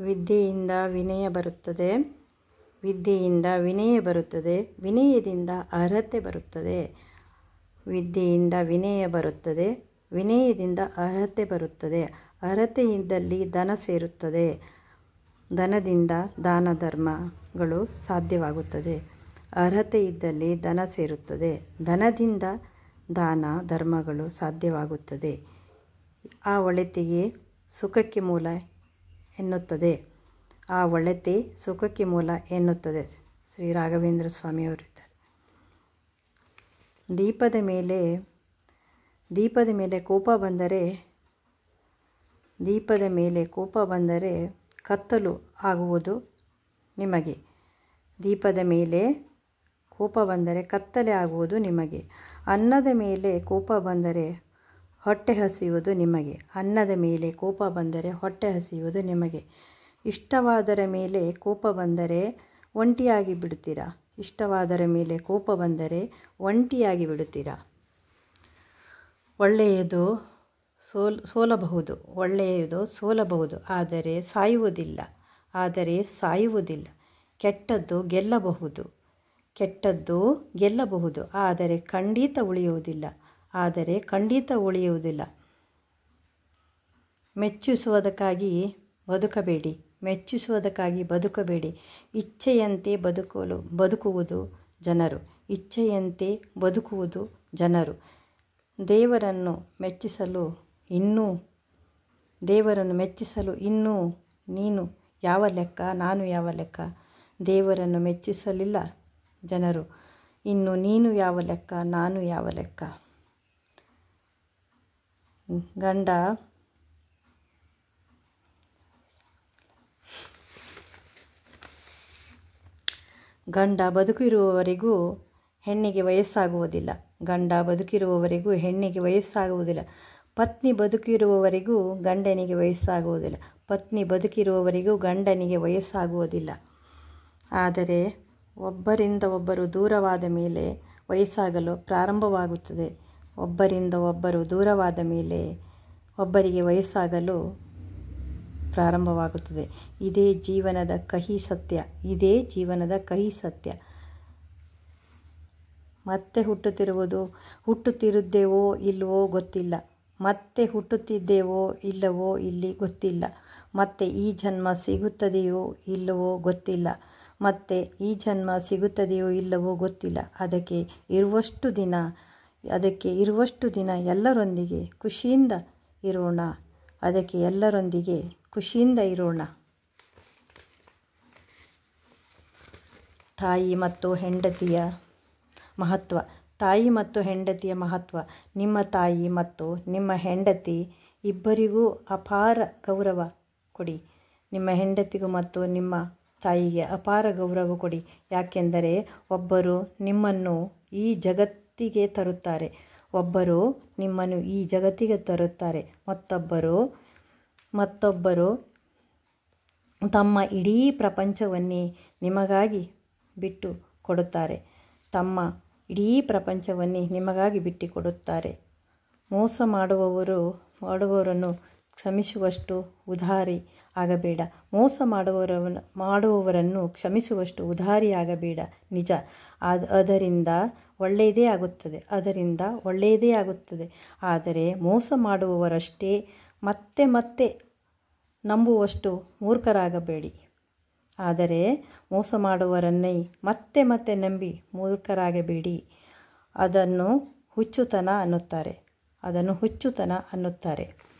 ವಿದ್ಯೆಯಿಂದ ವಿನಯ ಬರುತ್ತದೆ, ವಿದ್ಯೆಯಿಂದ ವಿನಯ ಬರುತ್ತದೆ, ವಿನಯದಿಂದ ಅರ್ಹತೆ ಬರುತ್ತದೆ. ವಿದ್ಯೆಯಿಂದ ವಿನಯ ಬರುತ್ತದೆ, ವಿನಯದಿಂದ ಅರ್ಹತೆ ಬರುತ್ತದೆ. ಅರ್ಹತೆಯಿದ್ದಲ್ಲಿ ಧನ ಸೇರುತ್ತದೆ, ಧನದಿಂದ ದಾನ ಧರ್ಮಗಳು ಸಾಧ್ಯವಾಗುತ್ತದೆ. ಅರ್ಹತೆ ಇದ್ದಲ್ಲಿ ಧನ ಸೇರುತ್ತದೆ, ಧನದಿಂದ ದಾನ ಧರ್ಮಗಳು ಸಾಧ್ಯವಾಗುತ್ತದೆ. ಆ ಒಳಿತಿಗೆ ಸುಖಕ್ಕೆ ಮೂಲ ಎನ್ನುತ್ತದೆ. ಆ ಒಳಿತೆ ಸುಖಕ್ಕೆ ಮೂಲ ಎನ್ನುತ್ತದೆ. ಶ್ರೀ ರಾಘವೇಂದ್ರ ಸ್ವಾಮಿಯವರಿದ್ದಾರೆ. ದೀಪದ ಮೇಲೆ ಕೋಪ ಬಂದರೆ ಕತ್ತಲು ಆಗುವುದು ನಿಮಗೆ. ದೀಪದ ಮೇಲೆ ಕೋಪ ಬಂದರೆ ಕತ್ತಲೆ ಆಗುವುದು ನಿಮಗೆ. ಅನ್ನದ ಮೇಲೆ ಕೋಪ ಬಂದರೆ ಹೊಟ್ಟೆ ಹಸಿಯುವುದು ನಿಮಗೆ. ಅನ್ನದ ಮೇಲೆ ಕೋಪ ಬಂದರೆ ಹೊಟ್ಟೆ ಹಸಿಯುವುದು ನಿಮಗೆ. ಇಷ್ಟವಾದರ ಮೇಲೆ ಕೋಪ ಬಂದರೆ ಒಂಟಿಯಾಗಿ ಬಿಡುತ್ತೀರಾ. ಇಷ್ಟವಾದರ ಮೇಲೆ ಕೋಪ ಬಂದರೆ ಒಂಟಿಯಾಗಿ ಬಿಡುತ್ತೀರಾ. ಒಳ್ಳೆಯದು ಸೋಲಬಹುದು, ಆದರೆ ಸಾಯುವುದಿಲ್ಲ. ಕೆಟ್ಟದ್ದು ಗೆಲ್ಲಬಹುದು, ಆದರೆ ಖಂಡಿತ ಉಳಿಯುವುದಿಲ್ಲ. ಮೆಚ್ಚಿಸುವುದಕ್ಕಾಗಿ ಬದುಕಬೇಡಿ. ಇಚ್ಛೆಯಂತೆ ಬದುಕುವುದು ಜನರು. ದೇವರನ್ನು ಮೆಚ್ಚಿಸಲು ಇನ್ನೂ ನೀನು ಯಾವ ಲೆಕ್ಕ, ನಾನು ಯಾವ ಲೆಕ್ಕ. ದೇವರನ್ನು ಮೆಚ್ಚಿಸಲಿಲ್ಲ ಜನರು, ಇನ್ನು ನೀನು ಯಾವ ಲೆಕ್ಕ, ನಾನು ಯಾವ ಲೆಕ್ಕ. ಗಂಡ ಬದುಕಿರುವವರೆಗೂ ಹೆಣ್ಣಿಗೆ ವಯಸ್ಸಾಗುವುದಿಲ್ಲ. ಪತ್ನಿ ಬದುಕಿರುವವರೆಗೂ ಗಂಡನಿಗೆ ವಯಸ್ಸಾಗುವುದಿಲ್ಲ. ಆದರೆ ಒಬ್ಬರಿಂದ ಒಬ್ಬರು ದೂರವಾದ ಮೇಲೆ ವಯಸ್ಸಾಗಲು ಪ್ರಾರಂಭವಾಗುತ್ತದೆ. ಒಬ್ಬರಿಗೆ ವಯಸ್ಸಾಗಲು ಪ್ರಾರಂಭವಾಗುತ್ತದೆ. ಇದೇ ಜೀವನದ ಕಹಿ ಸತ್ಯ. ಮತ್ತೆ ಹುಟ್ಟುತ್ತಿದ್ದೇವೋ ಇಲ್ಲವೋ ಗೊತ್ತಿಲ್ಲ. ಮತ್ತೆ ಈ ಜನ್ಮ ಸಿಗುತ್ತದೆಯೋ ಇಲ್ಲವೋ ಗೊತ್ತಿಲ್ಲ. ಅದಕ್ಕೆ ಇರುವಷ್ಟು ದಿನ ಎಲ್ಲರೊಂದಿಗೆ ಖುಷಿಯಿಂದ ಇರೋಣ. ತಾಯಿ ಮತ್ತು ಹೆಂಡತಿಯ ಮಹತ್ವ. ನಿಮ್ಮ ತಾಯಿ ಮತ್ತು ನಿಮ್ಮ ಹೆಂಡತಿ ಇಬ್ಬರಿಗೂ ಅಪಾರ ಗೌರವ ಕೊಡಿ. ನಿಮ್ಮ ಹೆಂಡತಿಗೂ ಮತ್ತು ನಿಮ್ಮ ತಾಯಿಗೆ ಅಪಾರ ಗೌರವ ಕೊಡಿ. ಯಾಕೆಂದರೆ ಒಬ್ಬರು ನಿಮ್ಮನ್ನು ಈ ಜಗತ್ತಿಗೆ ತರುತ್ತಾರೆ, ಮತ್ತೊಬ್ಬರು ತಮ್ಮ ಇಡೀ ಪ್ರಪಂಚವನ್ನೇ ನಿಮಗಾಗಿ ಬಿಟ್ಟು ಕೊಡುತ್ತಾರೆ. ಮೋಸ ಮಾಡುವವರನ್ನು ಕ್ಷಮಿಸುವಷ್ಟು ಉದಾರಿ ಆಗಬೇಡ. ನಿಜ, ಅದರಿಂದ ಒಳ್ಳೆಯದೇ ಆಗುತ್ತದೆ. ಆದರೆ ಮೋಸ ಮಾಡುವವರಷ್ಟೇ ಮತ್ತೆ ನಂಬುವಷ್ಟು ಮೂರ್ಖರಾಗಬೇಡಿ. ಮತ್ತೆ ನಂಬಿ ಮೂರ್ಖರಾಗಬೇಡಿ. ಅದನ್ನು ಹುಚ್ಚುತನ ಅನ್ನುತ್ತಾರೆ.